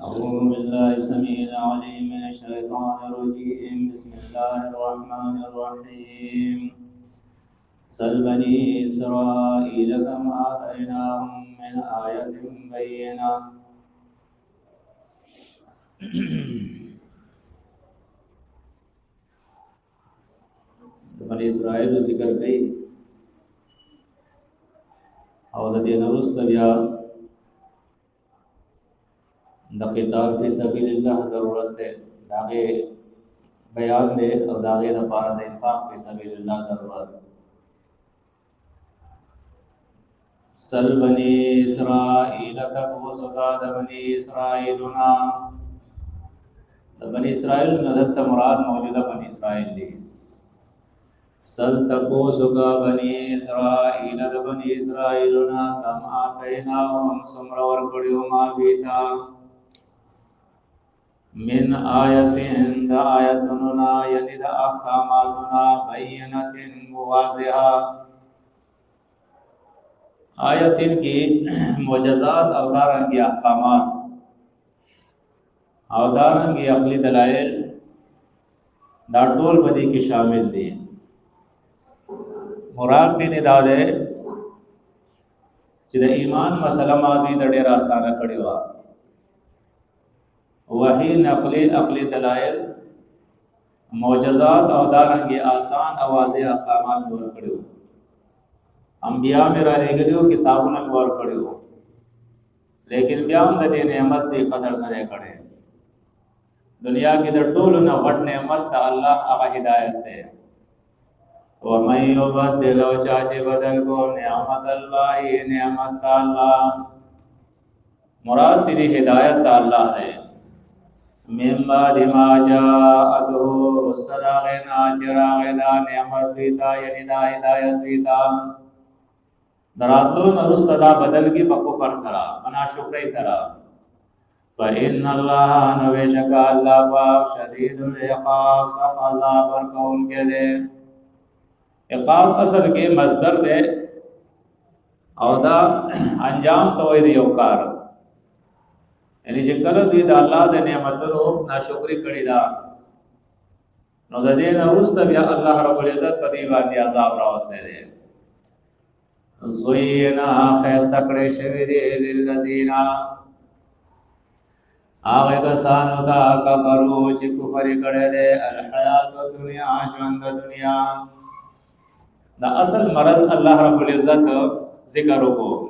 أعوذ بالله السميع العليم من الشيطان الرجيم بسم الله الرحمن الرحيم سل بني إسرائيل كم آتيناهم من آية بينة بني إسرائيل ذکر کئی او د دې نه وروسته بیا د قتال فی سبیل الله ضرورت ده داغه بیان ده او داغه لپاره د انفاق فی سبیل الله ضرورت سل بنی اسرائیل تبوس د بنی اسرائیلنا د بنی اسرائیل نه د مراد موجوده بنی اسرائیل دي سل تبوس کا بنی اسرائیل د بنی اسرائیلنا کم آتیناهم سمر ورکړیو ما بیتا من آیتین دا آیتننا یعنی دا احکاماتنا بینت واضحہ آیتین کی معجزات او دارنگی احکامات او دارنگی عقلی دلائل دا ټول بدی کی شامل دی مراد دې دا ده چې د ایمان مسله ما دوی د ډېر آسانه کړی و وحی نقلی عقلی دلائل معجزات او دارنگی آسان او واضح احکامات نور کړو انبیاء میرا لګلیو کتابونه ور کړو لیکن بیا هم د دې نعمت په قدر نه کړي دنیا کې د ټولو نه وړ نعمت ته الله هغه هدایت ده و مَن یبدل او چاچه بدل کو نعمت الله نعمت الله مراد دې هدایت الله ده من بعد ما جاءته استداغنا چراغنا نعمت ویتا یعنی دا ہدایت ویتا دراتلون استدا بدل کی بکفر سرا بنا شکر سرا فإن الله نوشک اللہ پاک شدید العقاب صف عذاب ورکون کے دے عقاب اصل کے مصدر دے او دا انجام توید یوکار یعنی چې کله دوی د الله د نعمتونو ناشکری کړی دا نو د دې نه وروسته بیا الله رب العزت په دې باندې عذاب راوستي دی زوینا خیسته کړی شوی دی للذین هغه کسانو ته کفرو چې کفر کړی دی الحیات الدنیا ژوند د دنیا دا اصل مرض الله رب العزت ذکر وکړو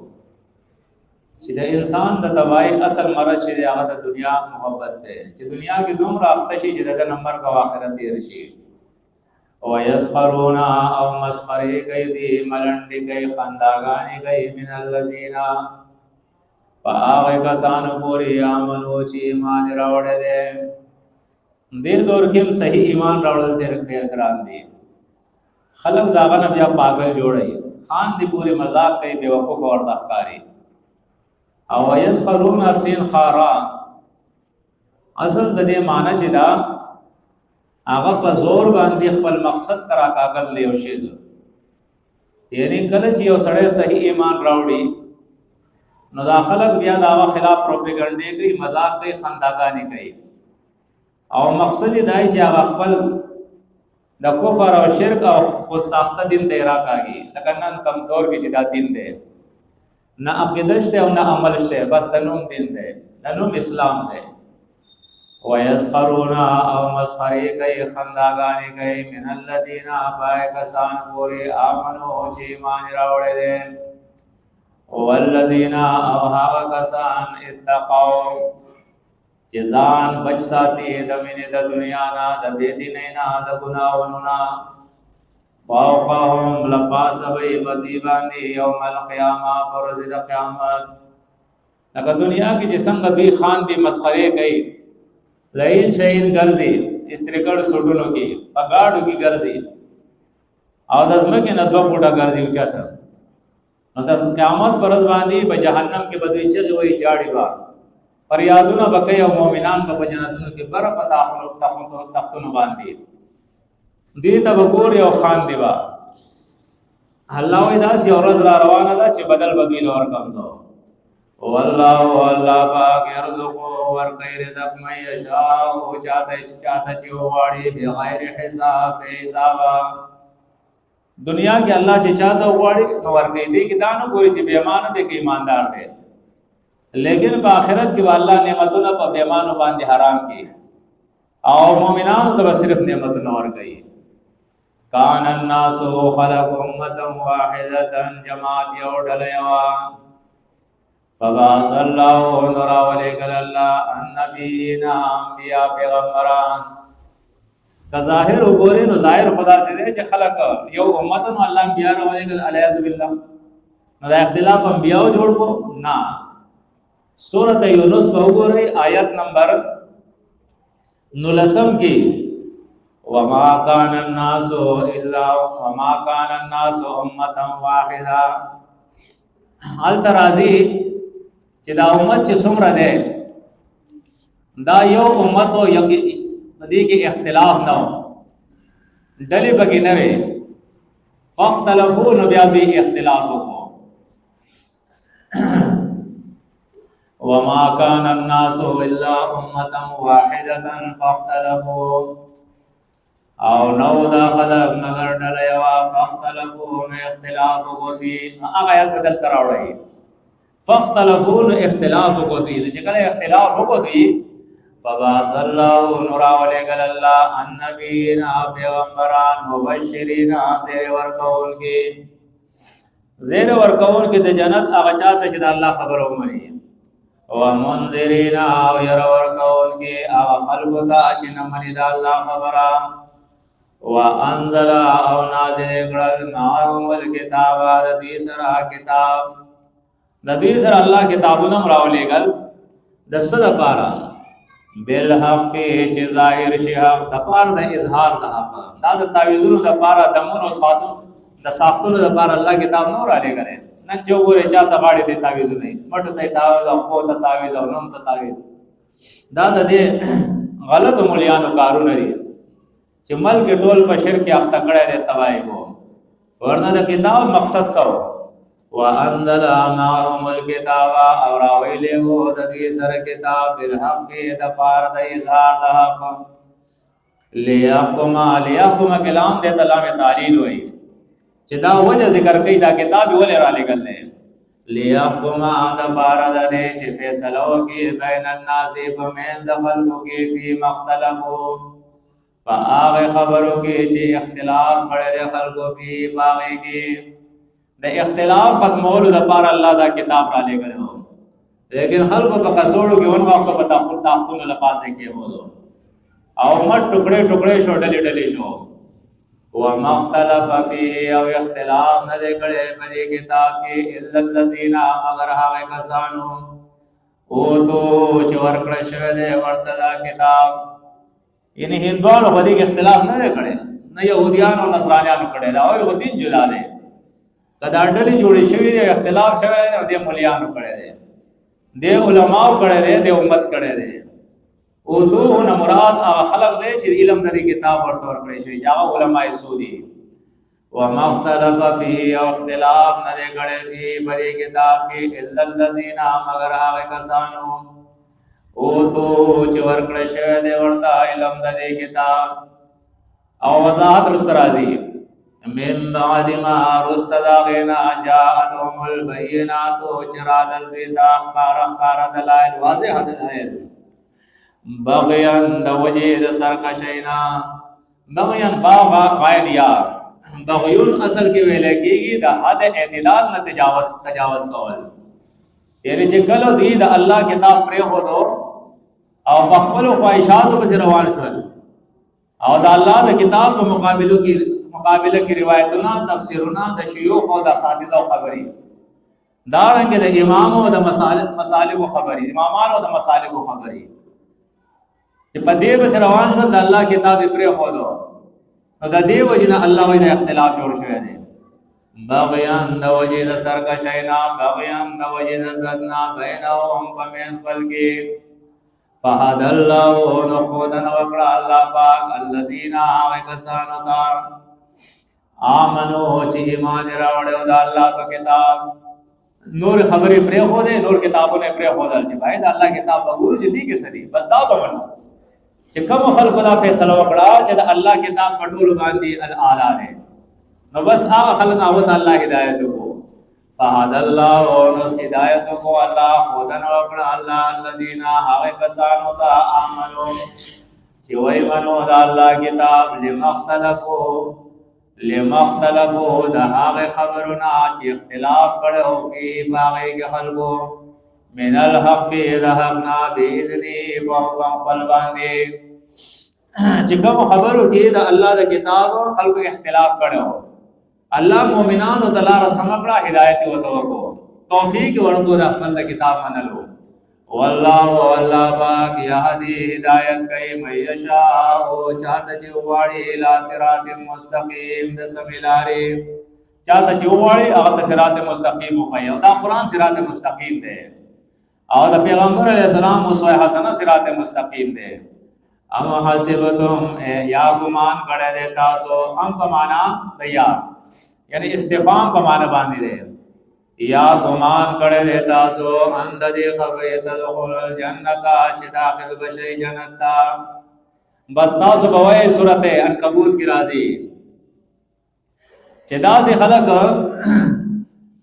چې د انسان د تباہی اصل مرض چې هغه د دنیا محبت ده چې دنیا کې دومره اخته شي چې د نمبر کا آخرت تیر شي او یسخرون او مسخره کوي دي ملنډي کوي خنداګانې کوي من الذین فاغه کسانو پوری امنو چې ایمان راوړل دي دې دور کې صحیح ایمان راوړل ډېر ګران دي خلک داغه نه بیا پاگل جوړي خان دي پوری مذاق کوي بیوقوف اور دښکاری او یسخرون سین خارا اصل د دې معنی چې دا هغه په زور باندې خپل مقصد ترا کاغل لیو شي یعنی کله چې یو سړی صحیح ایمان راوړي نو داخلك بیا دا خلاف پروپاګاندا کوي مذاق کوي خنداګانې کوي او مقصد دا چې هغه خپل د کفر او شرک او خود ساخته دین ته راکاږي لکه نن کم دور کې چې دا دین دی نہ عقیدہ شتے اور نہ عمل شتے بس دنوم دین دے دنوم اسلام دے وَيَسْخَرُونَ او مسخری کئی خنداگانی کئی من الذین آبائے کسان پوری آمنو چی ایمان راوڑے دے والذین او ہاو کسان اتقاو جزان بچ ساتی دمین دا دنیا نا دا بیدی نینا دا گناہوننا فوقهم لپاس بی بدی باندی یوم القیامہ پرز دا قیامت لکه دنیا کی جسم دا دوی خان دی مسخرے کئی لئین شہین گرزی استرکڑ سوٹنو کی پگاڑو کی گرزی او دزمکی ندو پوٹا گرزی اچھا تھا مطلب قیامت پرز باندی با جہنم کے بدوی چغی وی جاڑی با فریادونا بکی او مومنان با جنتونو کی بر پتا تختونو باندی دیتا بگور یو خان دیوا اللہ وی دا سی ورز را روانا دا چه بدل بگیل ورکم دو والله الله پاک يرزقو ورکی رزق من یشاء چاہتا چی وغاڑی بغیر حساب بے حسابا دنیا کې الله چې چاته وغواړي نو ورکوي دي کې دا نه ګوري چې بې ایمانه دی که ایماندار دی لیکن په آخرت کې به الله نعمتونه په بې ایمانو باندې حرام کړي او مؤمنانو ته به صرف نعمتونه ورکوي کان الناس خلق امة واحدة جماعت یو ډله یوه فبعث الله نور ولېږل الله النبیین انبیا پیغمبران که ظاهر وګورئ نو ظاهر خدا سے دی چې خلق یو امت نو الله انبیا راولېږل علیه بالله نو دا اختلاف انبیاو جوړ کو نه سورۃ یونس به وګورئ آیت نمبر 19 کې وما كان الناس امة واحدة حال ترازی چې دا امت چې څومره ده دا یو امت او دې کې اختلاف نه و ډلې پکې نه وي فاختلفوا نو بیا به اختلاف وکړو وما كان الناس الا امة واحدة فاختلفوا او نو دا خلق مگر ډله یوه فاختلفوا نو اختلاف وکړي هغه آیات بدل تراوړی فاختلفوا نو اختلاف وکړي چې کله اختلاف وکړي فبعث الله نور ولېږل الله النبیین پیغمبران مبشرین زیر ورکوونکي د جنت هغه چاته چې د الله خبره ومني ومنذرین او ير ورکوونکي هغه خلکو ته چې نه مني د الله خبره وانزل او نازل کړل معهم الکتاب د دې سره کتاب د دې سره الله کتابونه راولېږل د څه لپاره بالحق چې ظاهر شي حق د پاره د اظهار د حق دا د تعویذونو د پاره د مونو ساتو د ساختونو د پاره الله کتاب نو را لګره نه چې وګوره چاته غاړي د تعویذ نه مټ ته تعویذ او خو ته تعویذ او نوم ته تعویذ دا د دې غلط مولیانو کارونه دي چې ملک ټول په شرک اخته کړه د تباہی کو ورنه د کتاب مقصد سو وانزل معهم الكتاب او راویلې وو د دې سره کتاب بالحق د پاره د اظهار د حق ليحكم کلام د کلام تعلیل وای چې دا وجه ذکر کوي دا کتاب ولې را لګل نه ليحكم د پاره د دې چې فیصله وکړي بین الناس په من د خلقو کې فی مختلفو فآغه خبرو کې چې اختلاف کړي د خلقو په باغې کې د اختلاف ختمولو لپاره الله دا کتاب را لګلو لیکن خلکو په کڅوړو کې ون وخت په تاختونو لپاسه کې وو او مټ ټوکړې ټوکړې شو ډلې ډلې شو و مختلف فيه او اختلاف نه کړي په دې کتاب کې الا الذين مگر هغه کسانو او تو چې ورکړه شوی دی ورته دا کتاب یعنی هندوانو په دې کې اختلاف نه کړي نه يهوديان او نصرانيان کړي دا او دین جدا دی کدا ډلې جوړې شوې دي اختلاف شوی دی د مولیانو کړي دي د علماو کړي دي د امت کړي دي او دوه نه مراد هغه خلق دی چې علم د کتاب ورته ورکړي شوی هغه علماء سودي و مختلف فيه او اختلاف نه کړي په دې کتاب کې الا الذين مگر هغه کسانو او تو چې ورکړي شوی دی ورته علم د کتاب او وضاحت رسترازي من بعد ما رستداغنا جاءتهم البينات چراد البيتا اخکار دلائل واضح دلائل بغیان د وجه د سرکشینا بغیان بابا قائل یا بغیون اصل کې ویل کېږي د حد اعتدال نه تجاوز کول یعنی چې کله دی د الله کتاب پرې هو دو او خپل خواهشاتو په روان شول او د الله د کتاب په مقابله کې روایتونه تفسیرونه د شيوخ او د اساتذه خبري دا رنګ د امام او د مسالک خبري امامانو د مسالک خبري چې په دې بس روان شول د الله کتاب پرې خو دو نو د دې وجنه الله وې د اختلاف جوړ شوی دی بغیان د وجه د سرکشینا بغیان د وجه د زدنا بینهم پمنس بلکی فهد الله نخودن وقر الله پاک الذين آمنوا تا آمنو چې ایمان راوړو د الله په کتاب نور خبرې پرې خو دې نور کتابونه پرې خو دل چې بھائی دا الله کتاب وګور چې دې کې سدي بس دا ومنو چې کوم خلق دا فیصله وکړه چې دا الله کتاب پټول باندې الاعلى ده نو بس هغه خلق هغه ته الله هدایت کو فهد الله او هدایت کو الله خدان وکړه الله الذين هغه کسانو ته امنو چې وای منو دا الله کتاب لمختلفو دا هغه خبرونه چې اختلاف کړو فی باغی کې خلقو من الحق ذهبنا باذن وقل باندې چې کوم خبرو کې دا الله د کتاب خلق اختلاف کړو الله مؤمنانو تعالی را سمګړه هدایت او توفیق ورکو د خپل کتاب منلو والله پاک یهدی ہدایت کئی میشا او چاہتا چوواڑی الى صراط مستقیم د سمیلاری چاہتا چوواڑی اغتا صراط مستقیم خیو دا قرآن صراط مستقیم دے او دا پیغمبر علیہ السلام اسوہ حسنہ صراط مستقیم دے ام حسبتم یا گمان کڑے دے تاسو ام پمانا دیا یعنی استفام پمانا باندی دے یا گمان کڑے دے تاسو اند دی خبری تدخل الجنتا چی داخل بشی جنتا بس تاسو بوائی صورت عنکبوت کی رازی چی داسی خلق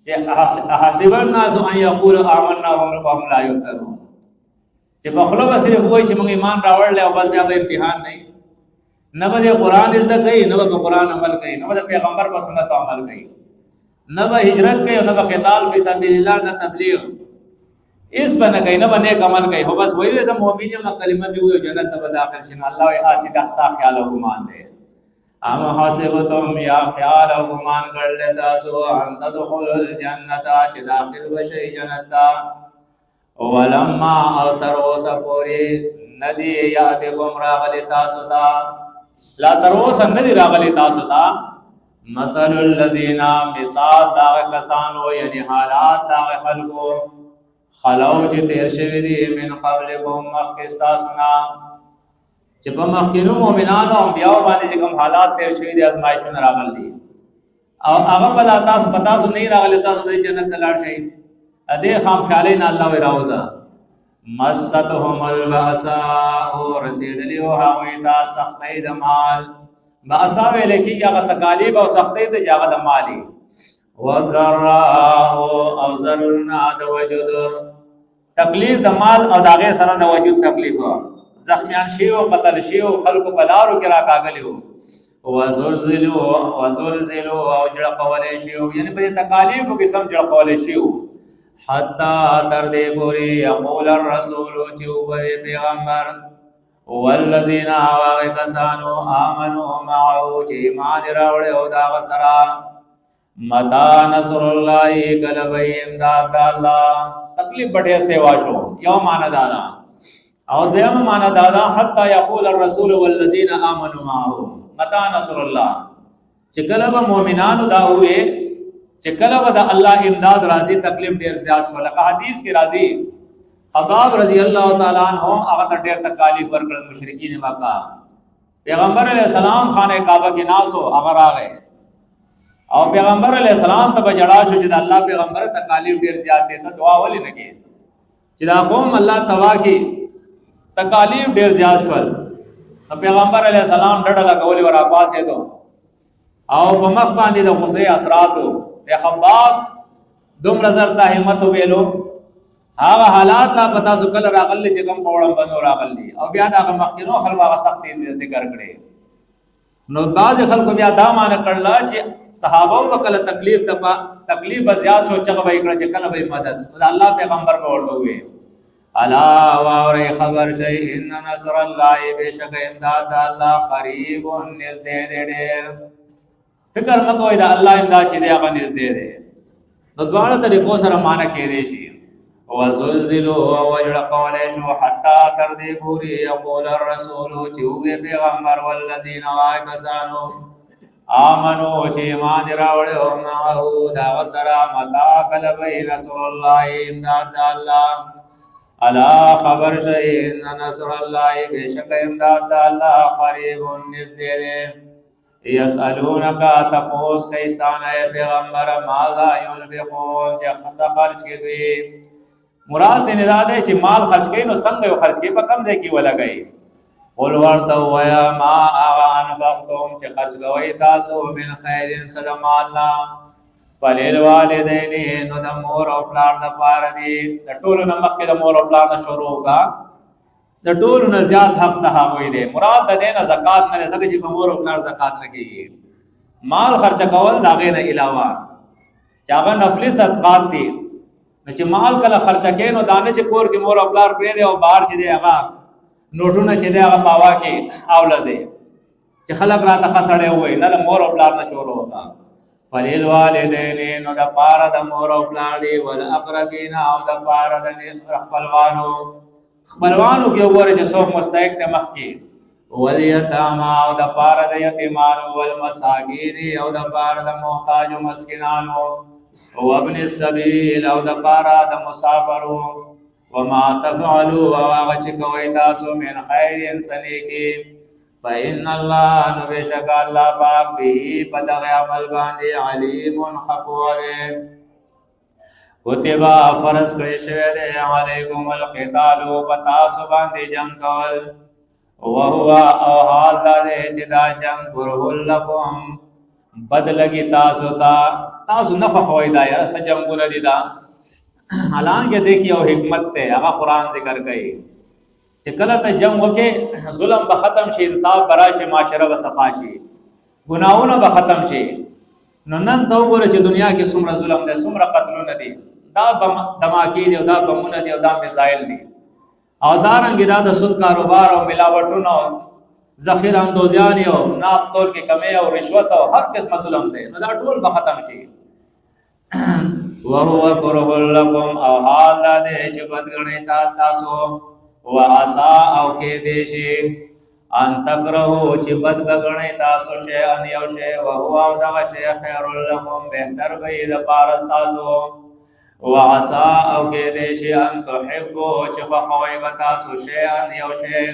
چی حسب الناس ان یقول آمنا وهم لا یفتنون چی بخلو با صرف ہوئی چی منگ ایمان راوڑ لے و بس بیا با امتحان نہیں نبا دی قرآن ازدہ کئی نبا با قرآن عمل کئی نبا دی پیغمبر پر سنت عمل کئی نہ ہجرت کئی نہ قتال فی سبیل اللہ نہ تبلیغ اس پر نہ کئی نہ نیک عمل کئی ہو بس وہی رضا مومنیوں میں کلمہ بھی ہوئی جنت تب داخل شن اللہ آسی دستا خیال و گمان دے ام حسبتم یا خیال و گمان کر لیتا سو ان تدخل الجنت چی داخل بشی جنتا ولما او تروس پوری ندی یادی گم راغلی تاسوتا لا تروس ندی راغلی تاسوتا مثل الذین مثال داغ کسانو یعنی حالات داغ خلقو خلو چی تیر شوی دی من قبلکم مخکستا سنا چی پا مخکنو مومنانو انبیاء باندې چی کم حالات تیر شوی دی ازمائشون راغل دی او آغا پلا تاسو پتاسو نہیں راغل تاسو دی جنت تلار شئی ادی خام خیالین اللہ وی راوزا مستهم الباساء رسید لیو حاویتا سختی دمال باساوے لکی یا تکالیب او سختی تے جاغد مالی وضراء او ضرورنا د وجود تکلیف د مال او داغه سره د وجود تکلیف زخمیان شیو قتل شیو خلق بلارو کرا کاغلیو وزلزلوا او جڑ قولے شیو یعنی په تکالیف کې سم جڑ قولے شیو حتا تر دې پوری یقول الرسول چوبه پیغمبر والذین آواغ کسانو آمنوا معه چی ایمان راوڑے او دا غسرا متا نصر اللہ کلبئی امداد اللہ تکلیف بڑھے سے واشو یو مانا دادا او دیم مانا دادا حتی یقول الرسول والذین آمنوا معه متا نصر اللہ چی کلب مومنانو دا ہوئے چی کلب دا اللہ امداد راضی تکلیف دیر زیاد شو لکا حدیث کی راضی خباب رضی اللہ تعالیٰ عنہ آغا دیر تکالیف ورکڑ مشرکین مکہ پیغمبر علیہ السلام خانہ کعبہ کی ناسو اگر آگئے اور پیغمبر علیہ السلام تب جڑاشو جدا اللہ پیغمبر تکالیف دیر زیادتے تا دعا ولی نکے جدا قوم اللہ توا کی تکالیف دیر زیاد شول پیغمبر علیہ السلام ڈڑا لگولی ورا پاسے دو او بمخ باندی دا خصی اثراتو بے خباب دم رزرتا حمتو بیلو آغا حالات لا پتا سو کل راغل لی چکم پوڑم بنو راغل لی او بیاد آغا مخینو خلق آغا سختی ذکر کرے نو بعض خلق بیا دا مانا کرلا چی صحابہ و کل تکلیف بزیاد شو چک بھائی کرا چکل بھائی مدد اللہ پیغمبر میں اردو ہوئے علا واور خبر شئی ان نصر اللہ بے شک امداد اللہ قریب نز دے دے دیر فکر مکوئی دا اللہ امداد چی دے آغا نز دے دے نو دوارا طریقوں سر مانا کے دے شی وزلزلوا وجل قولشو حتى تردی پوری یقول الرسول چوئے پیغمبر والذین واکسانو آمنو چی ایمان راوڑے ہو معہو دا وسرا متا کلبئی نصر اللہ امداد اللہ علا خبر شئی ان نصر اللہ بے شک امداد اللہ قریب نزدے دے یسألونک تپوس کئستان اے پیغمبر ماذا ينفقون چې خرچ کې دوی مراد نه زاده چې مال خرچ کین نو څنګه خرچ کې په کم ځای کې ولګي قل ورته ویا ما اغا انفقتم چې خرچ کوي تاسو من خیر صدم الله فلیل والدین نو د مور او پلار د پاره دی د ټولو نمخ کې د مور او پلار نه شروع کا د ټولو نه زیات حق ته هغوی دی مراد د دینه زکات نه لږ چې په مور او پلار زکات نه کیږي مال خرچ کول دا غیر علاوه چې هغه نفلی صدقات دي چې مال کله خرچ کین نو دانه چې کور کې مور او پلار پرې دی او بهر چې دی هغه نوټونه چې دی هغه پاوا کې اولځي چې خلک راته خسړې وای نه د مور او پلار نه شروع وکا فلیل والدین نو د پاره د مور او پلار دی ول اقربین او د پاره د خپلوانو کې وګوره چې څوک مستحق ته مخ کې ول یتاما او د پاره د یتیمانو ول مساکین او د پاره د محتاج او مسکینانو او ابن السبیل او د پاره د مسافرو وما تفعلوا او چې کوي تاسو من خیر انسانی کې فإن الله نو بشک الله پاک به پدغ عمل باندې علیم خبیر کتبا فرض کړی شوی دی علیکم القتال پتاسو باندې جنگ کول او هو او حال دې چې دا جنگ پرهل لكم بدلږي تاسو نه خوای دا یاره سجنګونه دي دا حالانکه دیکھیے او حکمت ته هغه قران ذکر کوي چې کله ته جنگ وکې ظلم به ختم شي انصاف براشي معاشره به صفا شي ګناونه به ختم شي نو نن ته وګوره چې دنیا کې څومره ظلم دی څومره قتلونه دي دا دماکي دي او دا بمونه دي او دا میزایل دي او دارنګ دا د سود کاروبار او ملاوټونو ذخیره اندوزیان او ناپ تول کې کمی او رشوت او هر قسم ظلم دی نو دا ټول به ختم شي وهو كره لكم او حال دې چې بدګنی تاسو واسا او کې دیشي ان تکرهو چې بد بغنی تاسو شی ان یو شی او هو دا شی خیر لكم بهتر به د پارس تاسو واسا او کې دیشي ان تحبوا چې خوای تاسو شی ان یو شی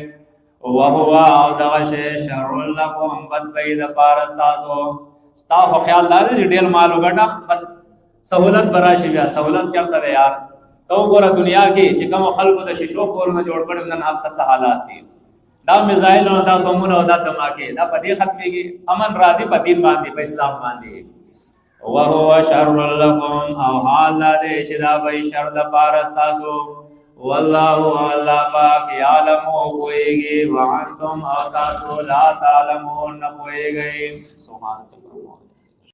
او هو دا شی شر لكم بد به د پارس تاسو خیال لري ډیر مال وګټه بس سہولت براشي بیا سہولت چلته دی یار تو ګوره دنیا کې چې کوم خلکو د شیشو کورونه جوړ کړي نن هغه حالات دي دا میزایل او دا بمونه او دا دماکه دا په دې ختميږي امن راضي په دین باندې په اسلام باندې او هو شر لكم او حال دې چې دا به شر د پارس تاسو والله الله پاک یعلم کوئږي وانتم او تاسو لا تعلمون کوئږي سبحان